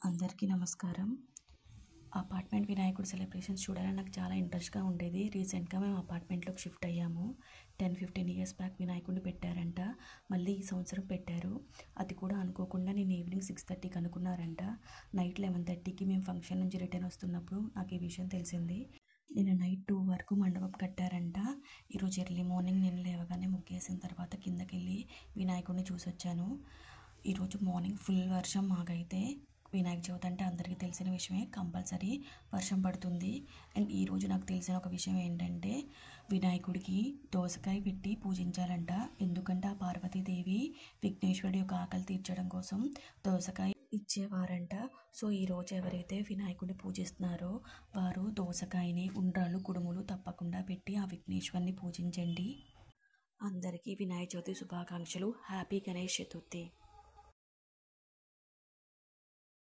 అందరికీ నమస్కారం. అపార్ట్మెంట్ వినాయకుడి సెలబ్రేషన్స్ చూడాలని నాకు చాలా ఇంట్రెస్ట్గా ఉండేది. రీసెంట్గా మేము అపార్ట్మెంట్లోకి షిఫ్ట్ అయ్యాము. 10-15 ఇయర్స్ బ్యాక్ వినాయకుడిని పెట్టారంట. మళ్ళీ ఈ సంవత్సరం పెట్టారు. అది కూడా అనుకోకుండా నేను ఈవినింగ్ 6:30కి అనుకున్నారంట. నైట్ 11:30కి మేము ఫంక్షన్ నుంచి రిటర్న్ వస్తున్నప్పుడు నాకు ఈ విషయం తెలిసింది. నేను నైట్ 2 వరకు మండపం కట్టారంట. ఈరోజు ఎర్లీ మార్నింగ్ నేను లేవగానే ముగ్గేసిన తర్వాత కిందకెళ్ళి వినాయకుడిని చూసొచ్చాను. ఈరోజు మార్నింగ్ ఫుల్ వర్షం. మాకైతే వినాయక చవితి అంటే అందరికీ తెలిసిన విషయమే, కంపల్సరీ వర్షం పడుతుంది. అండ్ ఈరోజు నాకు తెలిసిన ఒక విషయం ఏంటంటే వినాయకుడికి దోసకాయ పెట్టి పూజించాలంట. ఎందుకంటే ఆ పార్వతీదేవి విఘ్నేశ్వరుడి యొక్క ఆకలి తీర్చడం కోసం దోసకాయ ఇచ్చేవారంట. సో ఈరోజు ఎవరైతే వినాయకుడిని పూజిస్తున్నారో వారు దోసకాయని, ఉండ్రాళ్ళు, కుడుములు తప్పకుండా పెట్టి ఆ విఘ్నేశ్వరుని పూజించండి. అందరికీ వినాయక చవితి శుభాకాంక్షలు. హ్యాపీ గణేష్ చతుర్థి.